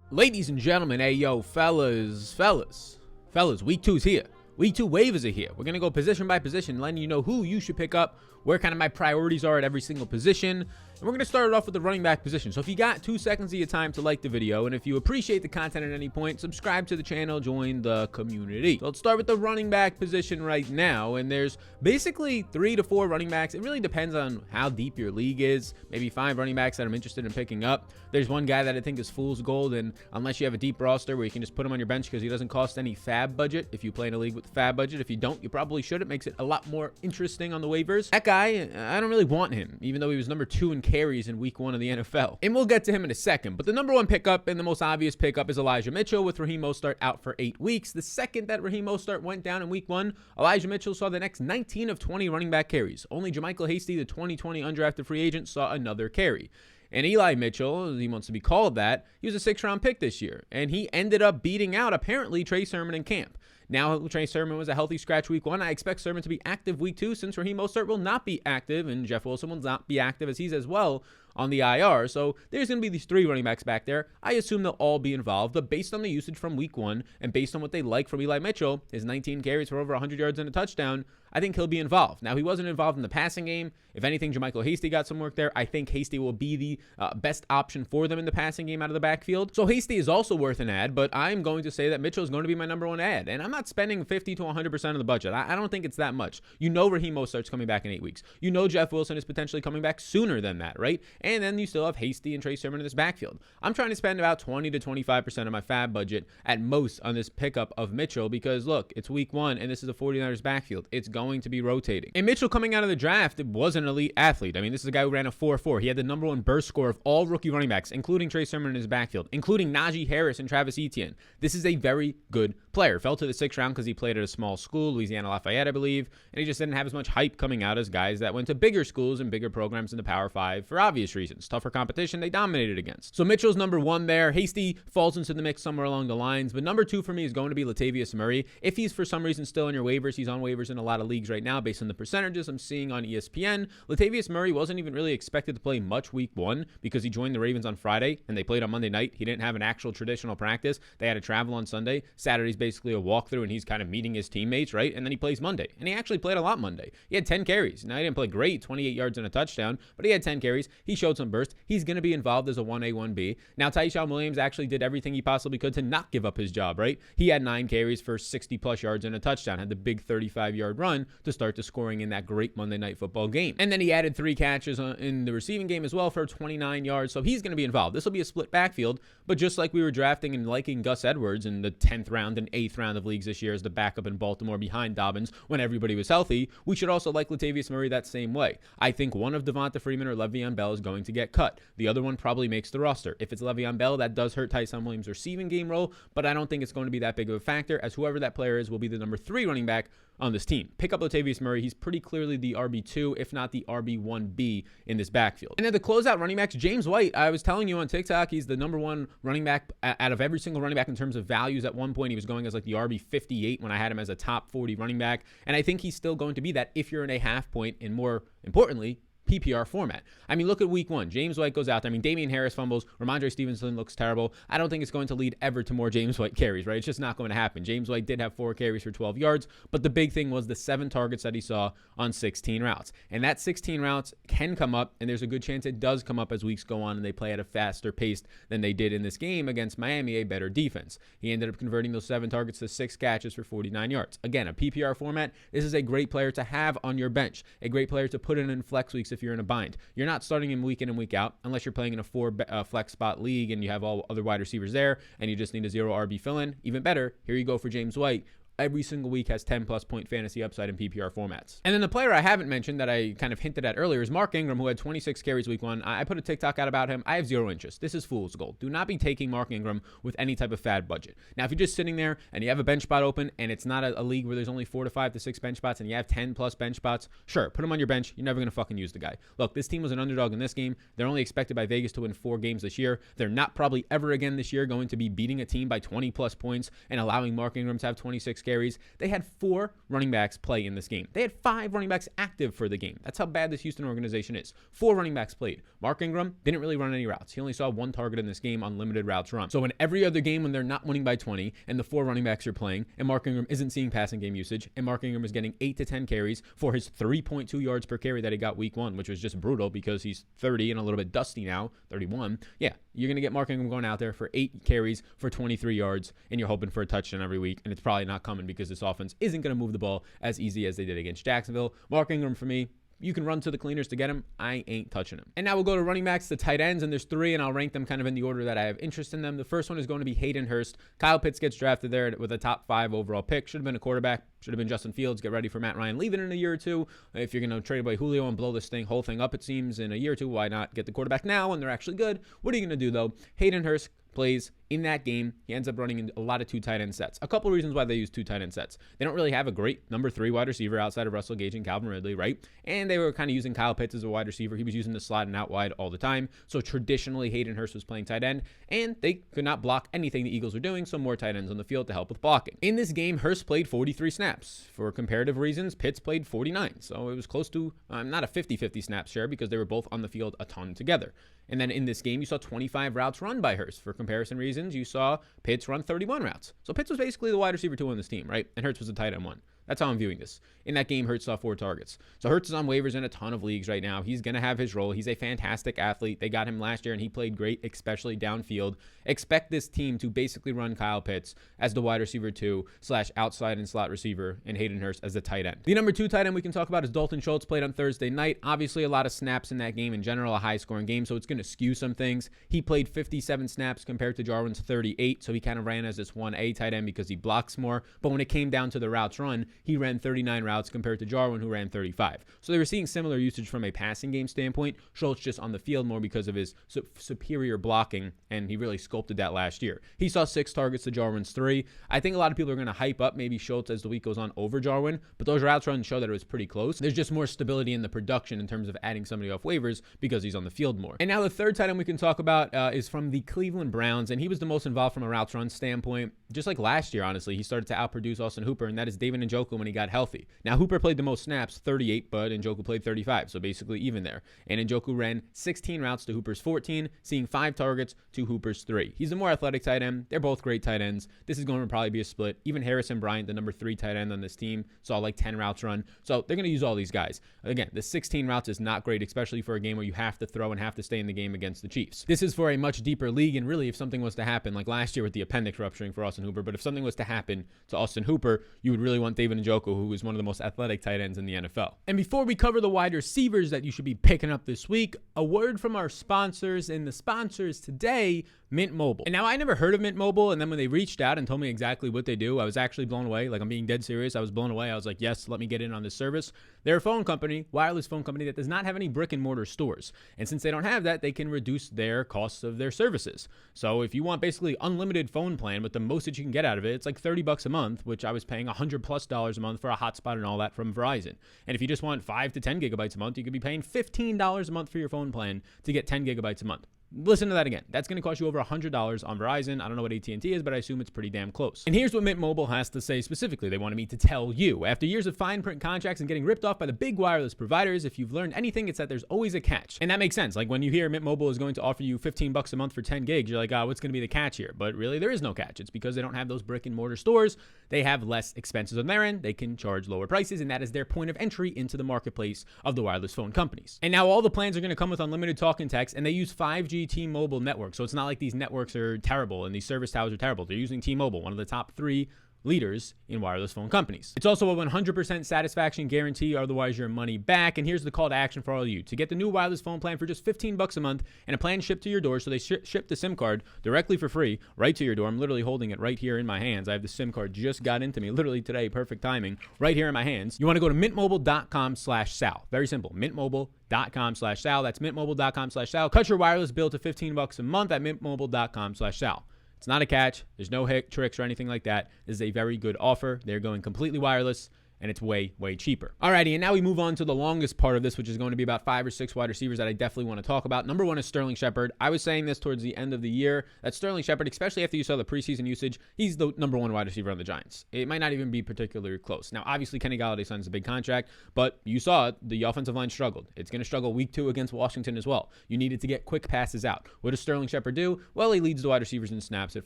Ladies and gentlemen, hey yo, fellas, week 2's here. Week 2 waivers are here. We're going to go position by position, letting you know who you should pick up, where kind of my priorities are at every single position. And we're going to start it off with the running back position. So if you got 2 seconds of your time to like the video, and if you appreciate the content at any point, subscribe to the channel, join the community. So let's start with the running back position right now. And there's basically 3 to 4 running backs. It really depends on how deep your league is. Maybe 5 running backs that I'm interested in picking up. There's one guy that I think is fool's gold, and unless you have a deep roster where you can just put him on your bench because he doesn't cost any fab budget if you play in a league with fab budget. If you don't, you probably should. It makes it a lot more interesting on the waivers. That guy, I don't really want him, even though he was number 2 in carries in week 1 of the NFL. And we'll get to him in a second. But the number 1 pickup and the most obvious pickup is Eli Mitchell, with Raheem Mostert out for 8 weeks. The second that Raheem Mostert went down in week 1, Elijah Mitchell saw the next 19 of 20 running back carries. Only JaMychal Hasty, the 2020 undrafted free agent, saw another carry. And Eli Mitchell, as he wants to be called that, he was a 6th-round pick this year. And he ended up beating out, apparently, Trey Sermon in camp. Now, Trey Sermon was a healthy scratch week 1. I expect Sermon to be active week 2 since Raheem Mostert will not be active and Jeff Wilson will not be active as he's as well on the IR. So there's going to be these 3 running backs back there. I assume they'll all be involved, but based on the usage from week 1 and based on what they like from Eli Mitchell, his 19 carries for over 100 yards and a touchdown, I think he'll be involved. Now, he wasn't involved in the passing game. If anything, JaMychal Hasty got some work there. I think Hasty will be the best option for them in the passing game out of the backfield. So Hasty is also worth an ad, but I'm going to say that Mitchell is going to be my number 1 ad. And I'm not spending 50 to 100% of the budget. I don't think it's that much. You know Raheem Mostert's coming back in 8 weeks. You know Jeff Wilson is potentially coming back sooner than that, right? And then you still have Hasty and Trey Sermon in this backfield. I'm trying to spend about 20 to 25% of my fab budget at most on this pickup of Mitchell because, look, it's week 1 and this is a 49ers backfield. It's going to be rotating. And Mitchell coming out of the draft was an elite athlete. I mean, this is a guy who ran a 4.4. He had the number 1 burst score of all rookie running backs, including Trey Sermon in his backfield, including Najee Harris and Travis Etienne. This is a very good player. Fell to the 6th round because he played at a small school, Louisiana Lafayette, I believe, and he just didn't have as much hype coming out as guys that went to bigger schools and bigger programs in the Power 5 for obvious reasons. Tougher competition they dominated against. So Mitchell's number 1 there. Hasty falls into the mix somewhere along the lines, but number 2 for me is going to be Latavius Murray. If he's for some reason still on your waivers, he's on waivers in a lot of leagues right now based on the percentages I'm seeing on ESPN. Latavius Murray wasn't even really expected to play much week 1 because he joined the Ravens on Friday and they played on Monday night. He didn't have an actual traditional practice. They had to travel on Sunday. Saturday's basically a walkthrough and he's kind of meeting his teammates, right? And then he plays Monday. And he actually played a lot Monday. He had 10 carries. Now, he didn't play great, 28 yards and a touchdown, but he had 10 carries. He showed some burst. He's going to be involved as a 1A, 1B. Now, Tyshawn Williams actually did everything he possibly could to not give up his job, right? He had 9 carries for 60-plus yards and a touchdown, had the big 35-yard run to start the scoring in that great Monday Night Football game. And then he added 3 catches in the receiving game as well for 29 yards, so he's going to be involved. This will be a split backfield, but just like we were drafting and liking Gus Edwards in the 10th round and 8th round of leagues this year as the backup in Baltimore behind Dobbins when everybody was healthy, we should also like Latavius Murray that same way. I think one of Devonta Freeman or Le'Veon Bell is going to get cut. The other one probably makes the roster. If it's Le'Veon Bell, that does hurt Tyshawn Williams' receiving game role, but I don't think it's going to be that big of a factor, as whoever that player is will be the number 3 running back on this team. Pick up Latavius Murray. He's pretty clearly the RB2, if not the RB1B in this backfield. And then the closeout running backs, James White, I was telling you on TikTok, he's the number 1 running back out of every single running back in terms of values. At one point, he was going as like the RB58 when I had him as a top 40 running back. And I think he's still going to be that if you're in a half point and more importantly, PPR format. I mean, look at week 1. James White goes out there. I mean, Damian Harris fumbles. Ramondre Stevenson looks terrible. I don't think it's going to lead ever to more James White carries, right? It's just not going to happen. James White did have 4 carries for 12 yards, but the big thing was the 7 targets that he saw on 16 routes. And that 16 routes can come up, and there's a good chance it does come up as weeks go on and they play at a faster pace than they did in this game against Miami, a better defense. He ended up converting those 7 targets to 6 catches for 49 yards. Again, a PPR format. This is a great player to have on your bench, a great player to put in flex weeks if you're in a bind. You're not starting him week in and week out unless you're playing in a 4 flex spot league and you have all other wide receivers there and you just need a 0 RB fill-in. Even better, here you go for James White. Every single week has 10-plus point fantasy upside in PPR formats. And then the player I haven't mentioned that I kind of hinted at earlier is Mark Ingram, who had 26 carries week 1. I put a TikTok out about him. I have 0 interest. This is fool's gold. Do not be taking Mark Ingram with any type of fad budget. Now, if you're just sitting there and you have a bench spot open and it's not a league where there's only 4 to 5 to 6 bench spots and you have 10-plus bench spots, sure, put him on your bench. You're never going to fucking use the guy. Look, this team was an underdog in this game. They're only expected by Vegas to win 4 games this year. They're not probably ever again this year going to be beating a team by 20-plus points and allowing Mark Ingram to have 26 carries. They had 4 running backs play in this game. They had 5 running backs active for the game. That's how bad this Houston organization is. 4 running backs played. Mark Ingram didn't really run any routes. He only saw 1 target in this game on limited routes run. So in every other game when they're not winning by 20 and the 4 running backs are playing and Mark Ingram isn't seeing passing game usage and Mark Ingram is getting 8 to 10 carries for his 3.2 yards per carry that he got week 1, which was just brutal because he's 30 and a little bit dusty now, 31. Yeah, you're going to get Mark Ingram going out there for 8 carries for 23 yards and you're hoping for a touchdown every week, and it's probably not coming because this offense isn't going to move the ball as easy as they did against Jacksonville. Mark Ingram, for me, you can run to the cleaners to get him. I ain't touching him. And now we'll go to running backs, the tight ends, and there's 3, and I'll rank them kind of in the order that I have interest in them. The first one is going to be Hayden Hurst. Kyle Pitts gets drafted there with a top 5 overall pick. Should have been a quarterback. Should have been Justin Fields. Get ready for Matt Ryan leaving in a year or 2. If you're going to trade away Julio and blow this whole thing up, it seems, in a year or 2, why not get the quarterback now when they're actually good? What are you going to do, though? Hayden Hurst plays in that game. He ends up running a lot of 2 tight end sets. A couple of reasons why they use 2 tight end sets. They don't really have a great number 3 wide receiver outside of Russell Gage and Calvin Ridley, right? And they were kind of using Kyle Pitts as a wide receiver. He was using the slot and out wide all the time. So traditionally, Hayden Hurst was playing tight end, and they could not block anything the Eagles were doing, so more tight ends on the field to help with blocking. In this game, Hurst played 43 snaps. For comparative reasons, Pitts played 49. So it was close to not a 50-50 snap share because they were both on the field a ton together. And then in this game, you saw 25 routes run by Hurst. For comparison reasons, you saw Pitts run 31 routes. So Pitts was basically the wide receiver 2 on this team, right? And Hurst was the tight end 1. That's how I'm viewing this. In that game, Hurts saw 4 targets. So Hurts is on waivers in a ton of leagues right now. He's going to have his role. He's a fantastic athlete. They got him last year, and he played great, especially downfield. Expect this team to basically run Kyle Pitts as the wide receiver 2 / outside and slot receiver, and Hayden Hurst as the tight end. The number 2 tight end we can talk about is Dalton Schultz, played on Thursday night. Obviously, a lot of snaps in that game in general, a high-scoring game, so it's going to skew some things. He played 57 snaps compared to Jarwin's 38, so he kind of ran as this 1A tight end because he blocks more. But when it came down to the routes run, he ran 39 routes compared to Jarwin, who ran 35. So they were seeing similar usage from a passing game standpoint. Schultz just on the field more because of his superior blocking, and he really sculpted that last year. He saw 6 targets to Jarwin's 3. I think a lot of people are going to hype up maybe Schultz as the week goes on over Jarwin, but those routes runs show that it was pretty close. There's just more stability in the production in terms of adding somebody off waivers because he's on the field more. And now the third tight end we can talk about is from the Cleveland Browns, and he was the most involved from a routes run standpoint. Just like last year, honestly, he started to outproduce Austin Hooper, and that is David Njoku when he got healthy. Now, Hooper played the most snaps, 38, but Njoku played 35, so basically even there. And Njoku ran 16 routes to Hooper's 14, seeing 5 targets to Hooper's 3. He's a more athletic tight end. They're both great tight ends. This is going to probably be a split. Even Harrison Bryant, the number 3 tight end on this team, saw like 10 routes run. So they're going to use all these guys. Again, the 16 routes is not great, especially for a game where you have to throw and have to stay in the game against the Chiefs. This is for a much deeper league, and really if something was to happen, like last year with the appendix rupturing for Austin Hooper, but if something was to happen to Austin Hooper, you would really want David Njoku, who is one of the most athletic tight ends in the NFL. And before we cover the wide receivers that you should be picking up this week, a word from our sponsors, and the sponsors today, Mint Mobile. And now I never heard of Mint Mobile, and then when they reached out and told me exactly what they do, I was actually blown away. Like, I'm being dead serious. I was blown away. I was like, yes, let me get in on this service. They're a phone company, wireless phone company that does not have any brick and mortar stores. And since they don't have that, they can reduce their costs of their services. So if you want basically unlimited phone plan with the most that you can get out of it, it's like $30 a month, which I was paying $100+ a month for a hotspot and all that from Verizon. And if you just want 5 to 10 gigabytes a month, you could be paying $15 a month for your phone plan to get 10 gigabytes a month. Listen to that again. That's going to cost you over $100 on Verizon. I don't know what AT&T is, but I assume it's pretty damn close. And here's what Mint Mobile has to say specifically. They wanted me to tell you. After years of fine print contracts and getting ripped off by the big wireless providers, if you've learned anything, it's that there's always a catch. And that makes sense. Like when you hear Mint Mobile is going to offer you $15 a month for 10 gigs, you're like, oh, what's going to be the catch here? But really, there is no catch. It's because they don't have those brick and mortar stores. They have less expenses on their end. They can charge lower prices, and that is their point of entry into the marketplace of the wireless phone companies. And now all the plans are going to come with unlimited talk and text, and they use 5G T-Mobile network. So it's not like these networks are terrible and these service towers are terrible. They're using T-Mobile, one of the top 3 leaders in wireless phone companies. It's also a 100% satisfaction guarantee, otherwise your money back. And here's the call to action for all of you. To get the new wireless phone plan for just $15 a month and a plan shipped to your door, so they ship the SIM card directly for free right to your door. I'm literally holding it right here in my hands. I have the SIM card just got into me literally today, perfect timing, right here in my hands. You want to go to mintmobile.com/Sal. Very simple, mintmobile.com/Sal. That's mintmobile.com/Sal. Cut your wireless bill to $15 a month at mintmobile.com/Sal. It's not a catch. There's no tricks or anything like that. This is a very good offer. They're going completely wireless, and it's way, way cheaper. Alrighty, and now we move on to the longest part of this, which is going to be about 5 or 6 wide receivers that I definitely want to talk about. Number 1 is Sterling Shepard. I was saying this towards the end of the year, that Sterling Shepard, especially after you saw the preseason usage, he's the number 1 wide receiver on the Giants. It might not even be particularly close. Now, obviously, Kenny Golladay signs a big contract, but you saw it, the offensive line struggled. It's going to struggle week 2 against Washington as well. You needed to get quick passes out. What does Sterling Shepard do? Well, he leads the wide receivers in snaps at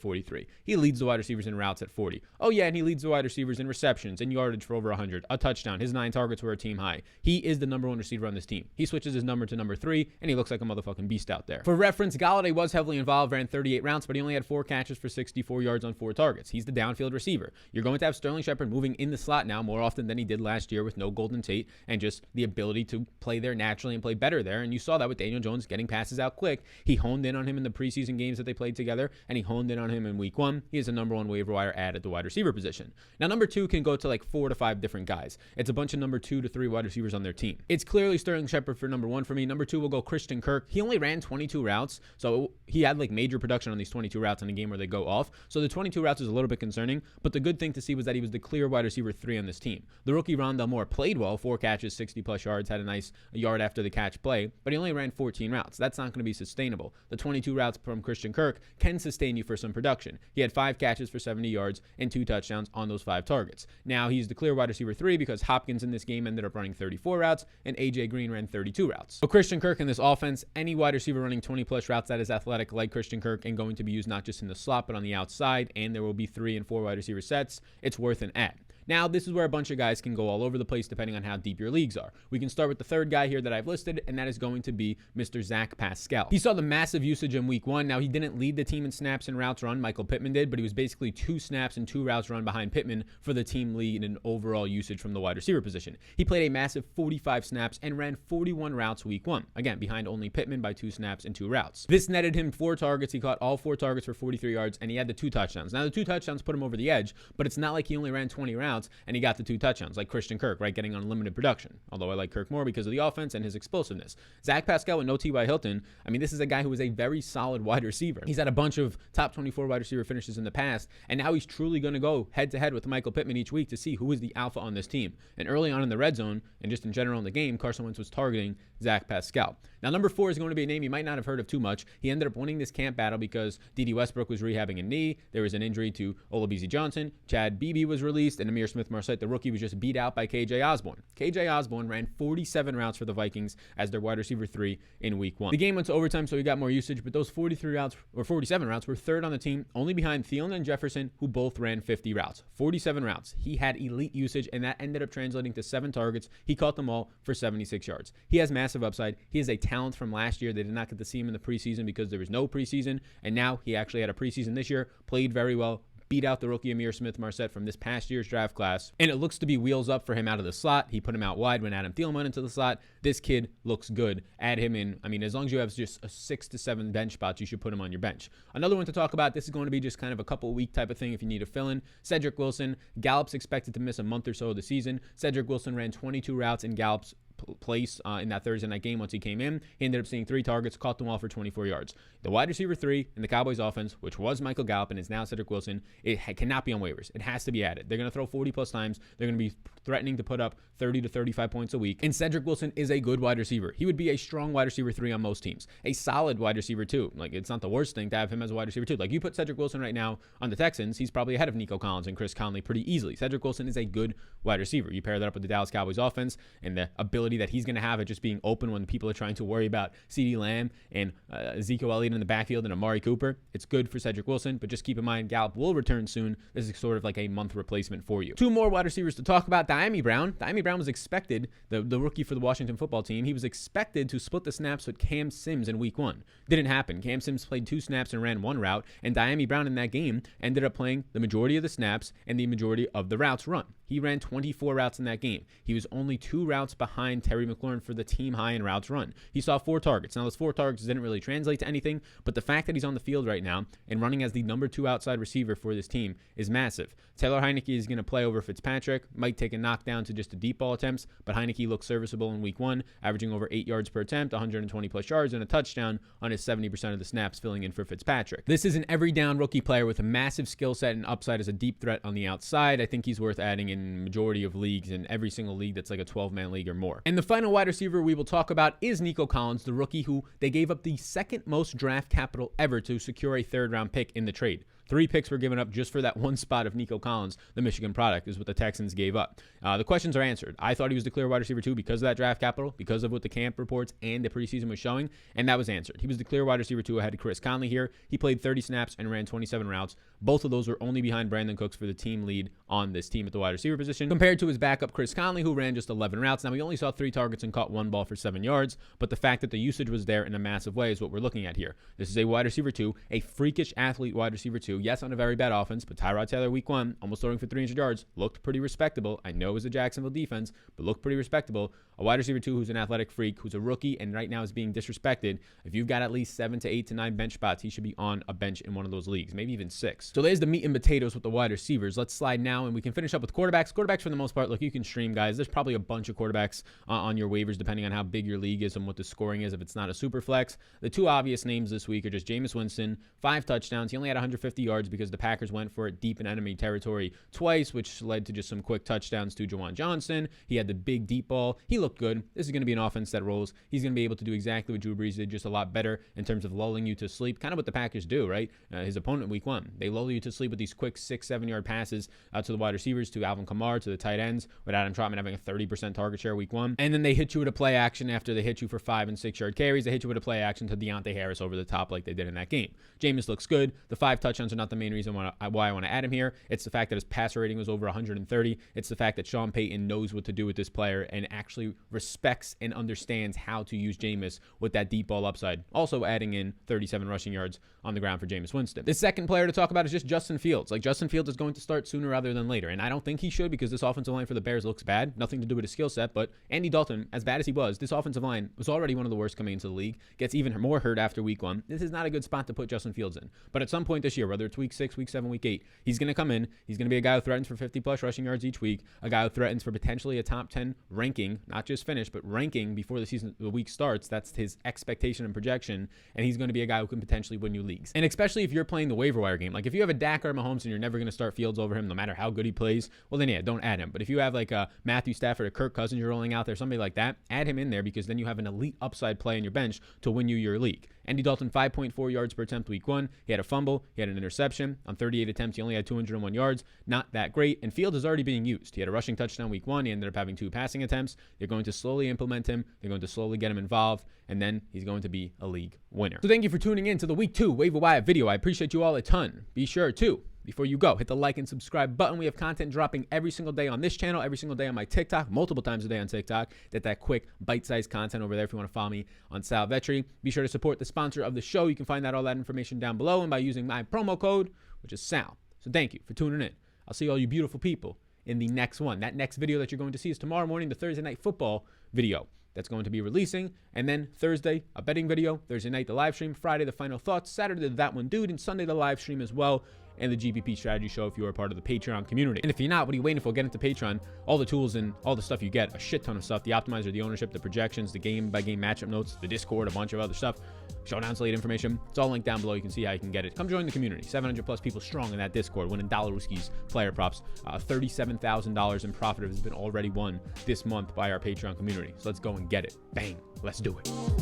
43. He leads the wide receivers in routes at 40. Oh, yeah, and he leads the wide receivers in receptions and yardage for over 100. A touchdown. His 9 targets were a team high. He is the number 1 receiver on this team. He switches his number to number 3, and he looks like a motherfucking beast out there. For reference, Golladay was heavily involved, ran 38 routes, but he only had 4 catches for 64 yards on 4 targets. He's the downfield receiver. You're going to have Sterling Shepard moving in the slot now more often than he did last year with no Golden Tate and just the ability to play there naturally and play better there. And you saw that with Daniel Jones getting passes out quick. He honed in on him in the preseason games that they played together, and he honed in on him in week 1. He is a number 1 waiver wire add at the wide receiver position. Now, number 2 can go to like 4 to 5 different guys. It's a bunch of number 2 to 3 wide receivers on their team. It's clearly Sterling Shepard for number 1 for me. Number 2 will go Christian Kirk. He only ran 22 routes, so he had like major production on these 22 routes in a game where they go off. So the 22 routes is a little bit concerning, but the good thing to see was that he was the clear wide receiver 3 on this team. The rookie Rondell Moore played well, 4 catches, 60 plus yards, had a nice yard after the catch play, but he only ran 14 routes. That's not going to be sustainable. The 22 routes from Christian Kirk can sustain you for some production. He had 5 catches for 70 yards and 2 touchdowns on those 5 targets. Now he's the clear wide receiver 3 because Hopkins in this game ended up running 34 routes and AJ Green ran 32 routes. So Christian Kirk in this offense, any wide receiver running 20 plus routes that is athletic like Christian Kirk and going to be used not just in the slot but on the outside, and there will be 3 and 4 wide receiver sets, it's worth an add. Now, this is where a bunch of guys can go all over the place depending on how deep your leagues are. We can start with the third guy here that I've listed, and that is going to be Mr. Zach Pascal. He saw the massive usage in week 1. Now, he didn't lead the team in snaps and routes run. Michael Pittman did, but he was basically 2 snaps and 2 routes run behind Pittman for the team lead in overall usage from the wide receiver position. He played a massive 45 snaps and ran 41 routes week 1. Again, behind only Pittman by 2 snaps and 2 routes. This netted him 4 targets. He caught all 4 targets for 43 yards, and he had the 2 touchdowns. Now, the 2 touchdowns put him over the edge, but it's not like he only ran 20 routes and he got the 2 touchdowns like Christian Kirk, right? Getting unlimited production. Although I like Kirk more because of the offense and his explosiveness. Zach Pascal with no T.Y. Hilton, I mean, this is a guy who is a very solid wide receiver. He's had a bunch of top 24 wide receiver finishes in the past, and now he's truly going to go head-to-head with Michael Pittman each week to see who is the alpha on this team. And early on in the red zone, and just in general in the game, Carson Wentz was targeting Zach Pascal. Now, number 4 is going to be a name you might not have heard of too much. He ended up winning this camp battle because D.D. Westbrook was rehabbing a knee. There was an injury to Olabisi Johnson. Chad Beebe was released, and Amir Smith-Marset, the rookie, was just beat out by KJ Osborne. KJ Osborne ran 47 routes for the Vikings as their wide receiver 3 in week 1. The game went to overtime, so he got more usage, but those 43 routes or 47 routes were third on the team, only behind Thielen and Jefferson, who both ran 50 routes. 47 routes. He had elite usage, and that ended up translating to 7 targets. He caught them all for 76 yards. He has massive upside. He is a talent from last year. They did not get to see him in the preseason because there was no preseason, and now he actually had a preseason this year, played very well, beat out the rookie Amir Smith-Marset from this past year's draft class, and it looks to be wheels up for him out of the slot. He put him out wide when Adam Thielen went into the slot. This kid looks good. Add him in. I mean, as long as you have just a 6 to 7 bench spots, you should put him on your bench. Another one to talk about, this is going to be just kind of a couple week type of thing if you need a fill-in. Cedric Wilson. Gallup's expected to miss a month or so of the season. Cedric Wilson ran 22 routes in Gallup's place in that Thursday night game. Once he came in, he ended up seeing 3 targets, caught them all for 24 yards. The wide receiver 3 in the Cowboys offense, which was Michael Gallup and is now Cedric Wilson, it cannot be on waivers. It has to be added. They're going to throw 40 plus times. They're going to be threatening to put up 30 to 35 points a week. And Cedric Wilson is a good wide receiver. He would be a strong wide receiver 3 on most teams. A solid wide receiver 2. Like, it's not the worst thing to have him as a wide receiver 2. Like, you put Cedric Wilson right now on the Texans, he's probably ahead of Nico Collins and Chris Conley pretty easily. Cedric Wilson is a good wide receiver. You pair that up with the Dallas Cowboys offense and the ability that he's going to have at just being open when people are trying to worry about CeeDee Lamb and Ezekiel Elliott in the backfield and Amari Cooper. It's good for Cedric Wilson, but just keep in mind Gallup will return soon. This is sort of like a month replacement for you. 2 more wide receivers to talk about. Diami Brown. Diami Brown was expected, the rookie for the Washington football team, he was expected to split the snaps with Cam Sims in week 1. Didn't happen. Cam Sims played 2 snaps and ran 1 route, and Diami Brown in that game ended up playing the majority of the snaps and the majority of the routes run. He ran 24 routes in that game. He was only 2 routes behind Terry McLaurin for the team high in routes run. He saw 4 targets. Now, those 4 targets didn't really translate to anything, but the fact that he's on the field right now and running as the number 2 outside receiver for this team is massive. Taylor Heineke is going to play over Fitzpatrick, might take a knockdown to just a deep ball attempts, but Heineke looks serviceable in week 1, averaging over 8 yards per attempt, 120 plus yards, and a touchdown on his 70% of the snaps filling in for Fitzpatrick. This is an every down rookie player with a massive skill set and upside as a deep threat on the outside. I think he's worth adding in in majority of leagues, in every single league that's like a 12-man league or more. And the final wide receiver we will talk about is Nico Collins, the rookie who they gave up the second most draft capital ever to secure a third-round pick in the trade. 3 picks were given up just for that one spot of Nico Collins, the Michigan product, is what the Texans gave up. The questions are answered. I thought he was the clear wide receiver 2 because of that draft capital, because of what the camp reports and the preseason was showing, and that was answered. He was the clear wide receiver 2 ahead of Chris Conley here. He played 30 snaps and ran 27 routes. Both of those were only behind Brandon Cooks for the team lead on this team at the wide receiver position, compared to his backup Chris Conley, who ran just 11 routes. Now, he only saw 3 targets and caught 1 ball for 7 yards, but the fact that the usage was there in a massive way is what we're looking at here. This is a wide receiver 2, a freakish athlete wide receiver 2. Yes, on a very bad offense, but Tyrod Taylor week 1, almost throwing for 300 yards, looked pretty respectable. I know it was a Jacksonville defense, but looked pretty respectable. A wide receiver 2 who's an athletic freak, who's a rookie, and right now is being disrespected. If you've got at least 7 to 8 to 9 bench spots, he should be on a bench in one of those leagues, maybe even 6. So there's the meat and potatoes with the wide receivers. Let's slide now, and we can finish up with quarterbacks. Quarterbacks, for the most part, look, you can stream, guys. There's probably a bunch of quarterbacks on your waivers, depending on how big your league is and what the scoring is if it's not a super flex. The 2 obvious names this week are just Jameis Winston, 5 touchdowns. He only had 150 yards because the Packers went for it deep in enemy territory twice, which led to just some quick touchdowns to Juwan Johnson. He had the big deep ball. He looked good. This is going to be an offense that rolls. He's going to be able to do exactly what Drew Brees did, just a lot better in terms of lulling you to sleep. Kind of what the Packers do, right? His opponent week 1. They lull you to sleep with these quick 6-7 yard passes to the wide receivers, to Alvin Kamara, to the tight ends, with Adam Trotman having a 30% target share week 1. And then they hit you with a play action after they hit you for 5 and 6 yard carries. They hit you with a play action to Deontay Harris over the top like they did in that game. Jameis looks good. The 5 touchdowns are not the main reason why I want to add him here. It's the fact that his passer rating was over 130. It's the fact that Sean Payton knows what to do with this player and actually respects and understands how to use Jameis with that deep ball upside. Also adding in 37 rushing yards on the ground for Jameis Winston. The second player to talk about is just Justin Fields. Like, Justin Fields is going to start sooner rather than later, and I don't think he should because this offensive line for the Bears looks bad. Nothing to do with his skill set, but Andy Dalton, as bad as he was, this offensive line was already one of the worst coming into the league. Gets even more hurt after week 1. This is not a good spot to put Justin Fields in. But at some point this year, whether it's week 6, week 7, week 8, he's going to come in. He's going to be a guy who threatens for 50-plus rushing yards each week, a guy who threatens for potentially a top 10 ranking, not just finish, but ranking before the week starts. That's his expectation and projection, and he's going to be a guy who can potentially win you leagues. And especially if you're playing the waiver wire game. Like, if you have a Dak or Mahomes and you're never going to start Fields over him, no matter how good he plays, well, then, yeah, don't add him. But if you have, like, a Matthew Stafford or Kirk Cousins you're rolling out there, somebody like that, add him in there because then you have an elite upside play in your bench to win you your league. Andy Dalton, 5.4 yards per attempt week 1. He had a fumble. He had an interception. On 38 attempts, he only had 201 yards. Not that great. And Fields is already being used. He had a rushing touchdown week 1. He ended up having 2 passing attempts. They're going to slowly implement him. They're going to slowly get him involved. And then he's going to be a league winner. So thank you for tuning in to the week 2 waiver wire video. I appreciate you all a ton. Be sure to, before you go, hit the like and subscribe button. We have content dropping every single day on this channel, every single day on my TikTok, multiple times a day on TikTok. That quick bite-sized content over there if you want to follow me on Sal Vetri. Be sure to support the sponsor of the show. You can find out all that information down below and by using my promo code, which is Sal. So thank you for tuning in. I'll see all you beautiful people in the next one. That next video that you're going to see is tomorrow morning, the Thursday Night Football video that's going to be releasing. And then Thursday, a betting video. Thursday night, the live stream. Friday, the final thoughts. Saturday, That One Dude. And Sunday, the live stream as well. And the GPP strategy show if you are part of the Patreon community. And if you're not, what are you waiting for? Get into Patreon. All the tools and all the stuff you get, a shit ton of stuff. The optimizer, the ownership, the projections, the game-by-game matchup notes, the Discord, a bunch of other stuff. Showdown slate information. It's all linked down below. You can see how you can get it. Come join the community. 700 plus people strong in that Discord, winning Dollarooski's player props. $37,000 in profit has been already won this month by our Patreon community. So let's go and get it. Bang. Let's do it.